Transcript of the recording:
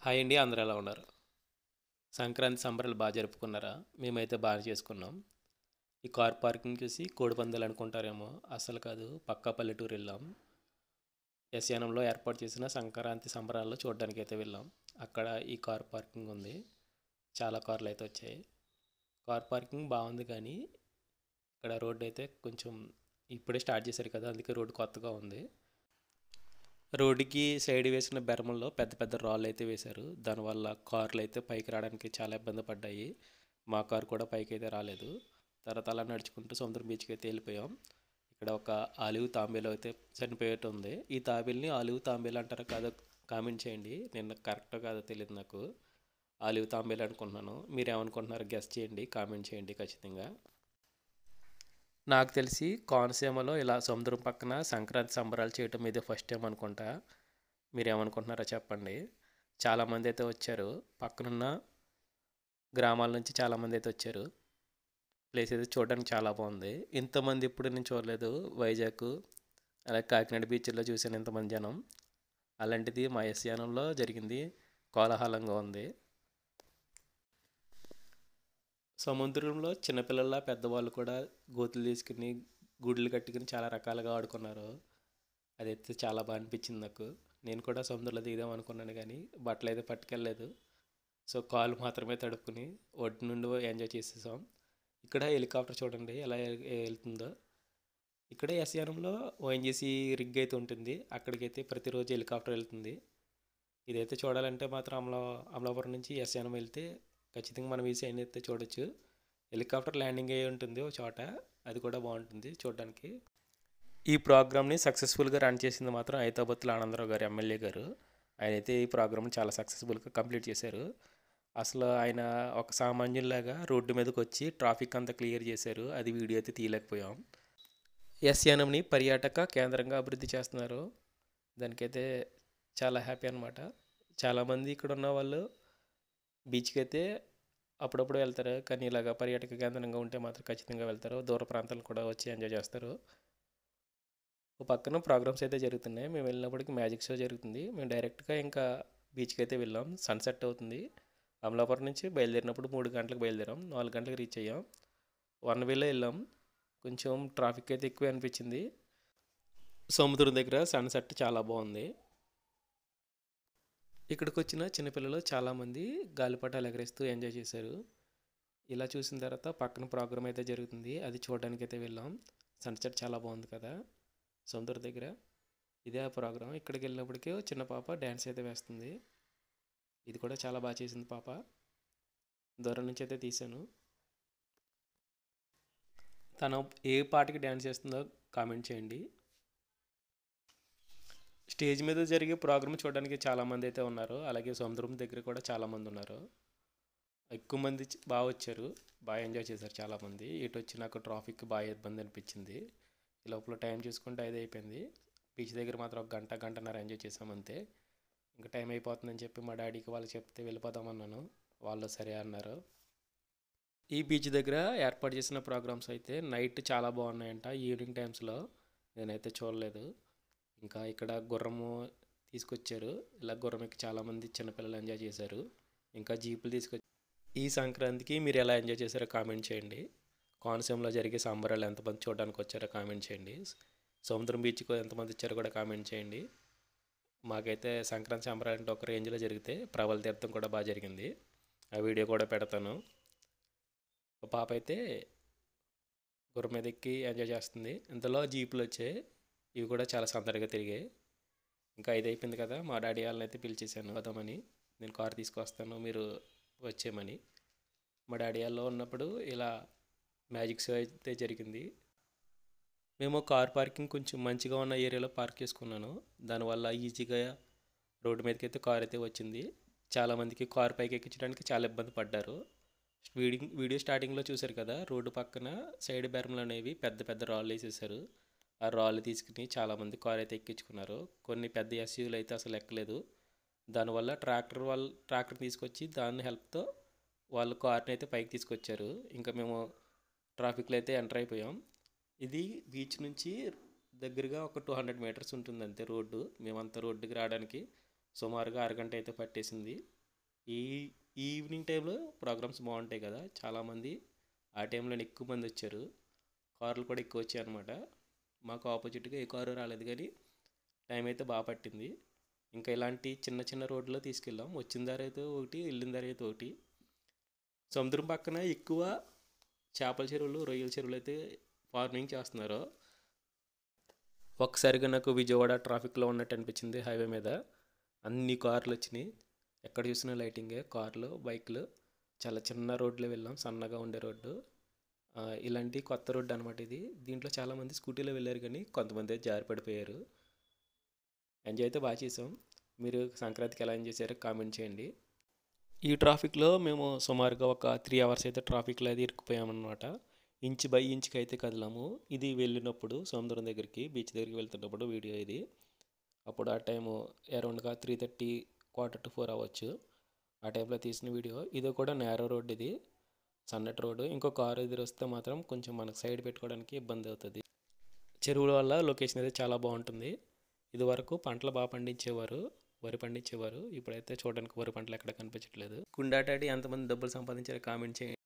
Hi అండి, అందరూ ఎలా ఉన్నారు? సంక్రాంతి సంబరాలు బాగా జరుపుకున్నారా? మేమైతే బాగా చేసుకున్నాం. ఈ కార్ పార్కింగ్ చూసి కోడిపందాలు అనుకుంటారేమో, అసలు కాదు, పక్కా పల్లెటూరు వెళ్ళాం. ఎస్యానంలో ఏర్పాటు చేసిన సంక్రాంతి సంబరాల్లో చూడడానికి అయితే వెళ్ళాం. అక్కడ ఈ కార్ పార్కింగ్ ఉంది. చాలా కార్లు అయితే వచ్చాయి. కార్ పార్కింగ్ బాగుంది, కానీ ఇక్కడ రోడ్డు అయితే కొంచెం ఇప్పుడే స్టార్ట్ చేశారు కదా, అందుకే రోడ్డు కొత్తగా ఉంది. రోడ్డుకి సైడ్ వేసిన బెరమల్లో పెద్ద పెద్ద రాళ్ళు అయితే వేశారు. దానివల్ల కార్లు అయితే పైకి రావడానికి చాలా ఇబ్బంది పడ్డాయి. మా కారు కూడా పైకి అయితే రాలేదు. తర్వాత అలా నడుచుకుంటూ సముద్రం బీచ్కి అయితే వెళ్ళిపోయాం. ఇక్కడ ఒక ఆలివ్ తాంబేలు అయితే చనిపోయేట్టు ఉంది. ఈ తాబేల్ని ఆలివ్ తాంబేలు అంటారో కాదో కామెంట్ చేయండి. నేను కరెక్టో కాదో తెలియదు నాకు. ఆలివ్ తాంబేలు అనుకుంటున్నాను. మీరేమనుకుంటున్నారో గెస్ చేయండి, కామెంట్ చేయండి ఖచ్చితంగా. నాకు తెలిసి కోనసీమలో ఇలా సముద్రం పక్కన సంక్రాంతి సంబరాలు చేయటం ఇదే ఫస్ట్ టైం అనుకుంటా. మీరేమనుకుంటున్నారో చెప్పండి. చాలామంది అయితే వచ్చారు. పక్కనున్న గ్రామాల నుంచి చాలామంది అయితే వచ్చారు. ప్లేస్ అయితే చూడడానికి చాలా బాగుంది. ఇంతమంది ఇప్పుడు నేను చూడలేదు. వైజాగ్ అలాగే కాకినాడ బీచ్లో చూశాను ఇంతమంది జనం. అలాంటిది మా ఎస్యానంలో జరిగింది. కోలాహలంగా ఉంది. సముద్రంలో చిన్నపిల్లల పెద్దవాళ్ళు కూడా గోతులు తీసుకుని గుడ్లు కట్టుకుని చాలా రకాలుగా ఆడుకున్నారు. అదైతే చాలా బాగా అనిపించింది నాకు. నేను కూడా సముద్రంలో దిగుదాం అనుకున్నాను, కానీ బట్టలు అయితే పట్టుకెళ్ళలేదు. సో కాలు మాత్రమే తడుపుకుని ఒడ్డు నుండి ఎంజాయ్ చేసేసాం. ఇక్కడ హెలికాప్టర్ చూడండి ఎలా వెళ్తుందో. ఇక్కడ ఎస్యానంలో ఓఎన్జీసీ రిగ్ అయితే ఉంటుంది. అక్కడికైతే ప్రతిరోజు హెలికాప్టర్ వెళ్తుంది. ఇదైతే చూడాలంటే మాత్రం అమలాపురం నుంచి ఎస్యానం వెళ్తే ఖచ్చితంగా మనం ఈ సైన్ అయితే చూడొచ్చు. హెలికాప్టర్ ల్యాండింగ్ అయ్యి ఉంటుంది ఒక చోట. అది కూడా బాగుంటుంది చూడడానికి. ఈ ప్రోగ్రామ్ని సక్సెస్ఫుల్గా రన్ చేసింది మాత్రం హైదరాబాద్లో ఆనందరావు గారు, ఎమ్మెల్యే గారు. ఆయన అయితే ఈ ప్రోగ్రామ్ని చాలా సక్సెస్ఫుల్గా కంప్లీట్ చేశారు. అసలు ఆయన ఒక సామాన్యుల్లాగా రోడ్డు మీదకి వచ్చి ట్రాఫిక్ అంతా క్లియర్ చేశారు. అది వీడియో అయితే తీయలేకపోయాం. ఎస్యానంని పర్యాటక కేంద్రంగా అభివృద్ధి చేస్తున్నారు. దానికైతే చాలా హ్యాపీ అనమాట. చాలామంది ఇక్కడ ఉన్న వాళ్ళు బీచ్కి అయితే అప్పుడప్పుడు వెళ్తారు, కానీ ఇలాగ పర్యాటక కేంద్రంగా ఉంటే మాత్రం ఖచ్చితంగా వెళ్తారు. దూర ప్రాంతాలు కూడా వచ్చి ఎంజాయ్ చేస్తారు. ఒక పక్కన ప్రోగ్రామ్స్ అయితే జరుగుతున్నాయి. మేము వెళ్ళినప్పటికి మ్యాజిక్ షో జరుగుతుంది. మేము డైరెక్ట్గా ఇంకా బీచ్కి అయితే వెళ్ళాం. సన్సెట్ అవుతుంది. అమలాపురం నుంచి బయలుదేరినప్పుడు 3 గంటలకు బయలుదేరాం. 4 గంటలకు రీచ్ అయ్యాం. వన్ వేలో వెళ్ళాం. కొంచెం ట్రాఫిక్ అయితే ఎక్కువ అనిపించింది. సముద్రం దగ్గర సన్సెట్ చాలా బాగుంది. ఇక్కడికి వచ్చిన చిన్నపిల్లలు చాలామంది గాలిపటాలు ఎగరేస్తూ ఎంజాయ్ చేశారు. ఇలా చూసిన తర్వాత పక్కన ప్రోగ్రామ్ అయితే జరుగుతుంది. అది చూడడానికి అయితే వెళ్ళాం. సన్సెట్ చాలా బాగుంది కదా సముద్రం దగ్గర. ఇదే ఆ ప్రోగ్రామ్. ఇక్కడికి వెళ్ళినప్పటికీ చిన్న పాప డ్యాన్స్ అయితే వేస్తుంది. ఇది కూడా చాలా బాగా చేసింది పాప. దూరం నుంచి అయితే తీశాను. తను ఏ పాటకి డ్యాన్స్ చేస్తుందో కామెంట్ చేయండి. స్టేజ్ మీద జరిగే ప్రోగ్రామ్ చూడడానికి చాలామంది అయితే ఉన్నారు. అలాగే సముద్రం దగ్గర కూడా చాలామంది ఉన్నారు. ఎక్కువ మంది బాగా వచ్చారు. బాగా ఎంజాయ్ చేశారు చాలామంది. ఇటు వచ్చి నాకు ట్రాఫిక్ బాగా ఇబ్బంది అనిపించింది. ఈ లోపల టైం చూసుకుంటే 5 అయిపోయింది. బీచ్ దగ్గర మాత్రం ఒక గంటన్నర ఎంజాయ్ చేసాం అంతే. ఇంకా టైం అయిపోతుందని చెప్పి మా డాడీకి వాళ్ళు చెప్తే వెళ్ళిపోదామన్నాను. వాళ్ళు సరే అన్నారు. ఈ బీచ్ దగ్గర ఏర్పాటు చేసిన ప్రోగ్రామ్స్ అయితే నైట్ చాలా బాగున్నాయంట. ఈవినింగ్ టైమ్స్లో నేనైతే చూడలేదు. ఇంకా ఇక్కడ గుర్రము తీసుకొచ్చారు. ఇలా గుర్రంకి చాలామంది చిన్నపిల్లలు ఎంజాయ్ చేశారు. ఇంకా జీపులు తీసుకొచ్చి ఈ సంక్రాంతికి మీరు ఎలా ఎంజాయ్ చేశారో కామెంట్ చేయండి. కోనసీమలో జరిగే సంబరాలు ఎంతమంది చూడడానికి వచ్చారో కామెంట్ చేయండి. సముద్రం బీచ్కి ఎంతమంది వచ్చారో కూడా కామెంట్ చేయండి. మాకైతే సంక్రాంతి సంబరాలు అంటే ఒక రేంజ్లో జరిగితే ప్రబల తీర్థం కూడా బాగా జరిగింది. ఆ వీడియో కూడా పెడతాను. ఒక పాప అయితే గుర్రం మీద ఎక్కి ఎంజాయ్ చేస్తుంది. ఇంతలో జీపులు వచ్చాయి. ఇవి కూడా చాలా సందడిగా తిరిగాయి. ఇంకా 5 అయిపోయింది కదా, మా డాడీ వాళ్ళని అయితే పిలిచేసాను వద్దామని. నేను కారు తీసుకొస్తాను, మీరు వచ్చేయమని. మా డాడీ వాళ్ళు ఉన్నప్పుడు ఇలా మ్యాజిక్ షో అయితే జరిగింది. మేము కార్ పార్కింగ్ కొంచెం మంచిగా ఉన్న ఏరియాలో పార్క్ చేసుకున్నాను. దానివల్ల ఈజీగా రోడ్డు మీదకి అయితే కార్ అయితే వచ్చింది. చాలామందికి కార్ పైకి ఎక్కించడానికి చాలా ఇబ్బంది పడ్డారు. వీడియో స్టార్టింగ్లో చూశారు కదా, రోడ్డు పక్కన సైడ్ బెరములు అనేవి పెద్ద పెద్ద రాళ్ళు వేసేసారు. ఆ రాళ్ళు తీసుకుని చాలామంది కార్ అయితే ఎక్కించుకున్నారు. కొన్ని పెద్ద ఎస్యూలు అయితే అసలు ఎక్కలేదు. దానివల్ల ట్రాక్టర్ తీసుకొచ్చి దాని హెల్ప్తో వాళ్ళు కార్ని అయితే పైకి తీసుకొచ్చారు. ఇంకా మేము ట్రాఫిక్లో అయితే ఎంటర్ అయిపోయాం. ఇది బీచ్ నుంచి దగ్గరగా ఒక 200 మీటర్స్ ఉంటుంది అంతే రోడ్డు. మేమంతా రోడ్డుకి రావడానికి సుమారుగా అరగంట అయితే పట్టేసింది. ఈ ఈవినింగ్ టైంలో ప్రోగ్రామ్స్ బాగుంటాయి కదా, చాలామంది ఆ టైంలో ఎక్కువ మంది వచ్చారు. కార్లు కూడా ఎక్కువ వచ్చాయి అనమాట. మాకు ఆపోజిట్గా ఏ కారు రాలేదు కానీ టైం అయితే బాగా పట్టింది. ఇంకా ఇలాంటి చిన్న చిన్న రోడ్లో తీసుకెళ్ళాం. వచ్చిన దారి అయితే ఒకటి, వెళ్ళిన దారి అయితే ఒకటి. సముద్రం పక్కన ఎక్కువ చేపల చెరువులు, రొయ్యల చెరువులు అయితే ఫార్మింగ్ చేస్తున్నారు. ఒక్కసారిగా నాకు విజయవాడ ట్రాఫిక్లో ఉన్నట్టు అనిపించింది. హైవే మీద అన్ని కార్లు వచ్చినాయి, ఎక్కడ చూసినా లైటింగే, కార్లు, బైక్లు. చాలా చిన్న రోడ్లో వెళ్ళాం, సన్నగా ఉండే రోడ్డు. ఇలాంటి కొత్త రోడ్డు అనమాట ఇది. దీంట్లో చాలామంది స్కూటీలో వెళ్ళారు కానీ కొంతమంది అయితే జారి పడిపోయారు. ఎంజాయ్ అయితే బాగా చేసాం. మీరు సంక్రాంతికి ఎలా ఎంజాయ్ చేశారో కామెంట్ చేయండి. ఈ ట్రాఫిక్లో మేము సుమారుగా ఒక 3 అవర్స్ అయితే ట్రాఫిక్లో అయితే ఇరుక్కుపోయామన్నమాట. ఇంచ్ బై ఇంచ్కి అయితే కదిలాము. ఇది వెళ్ళినప్పుడు సముద్రం దగ్గరికి, బీచ్ దగ్గరికి వెళ్తున్నప్పుడు వీడియో ఇది. అప్పుడు ఆ టైము అరౌండ్గా 3:30, 3:45 అవ్వచ్చు. ఆ టైంలో తీసిన వీడియో. ఇది కూడా నేరో రోడ్, ఇది సన్నటి రోడ్డు. ఇంకో కారు ఎదురొస్తే మాత్రం కొంచెం మనకు సైడ్ పెట్టుకోవడానికి ఇబ్బంది అవుతుంది. చెరువుల వల్ల లొకేషన్ అయితే చాలా బాగుంటుంది. ఇది వరకు పంటలు బాగా పండించేవారు, వరి పండించేవారు. ఇప్పుడైతే చూడడానికి వరి పంటలు ఎక్కడ కనిపించట్లేదు. కుండాటాడి ఎంతమంది డబ్బులు సంపాదించారో కామెంట్ చేయండి.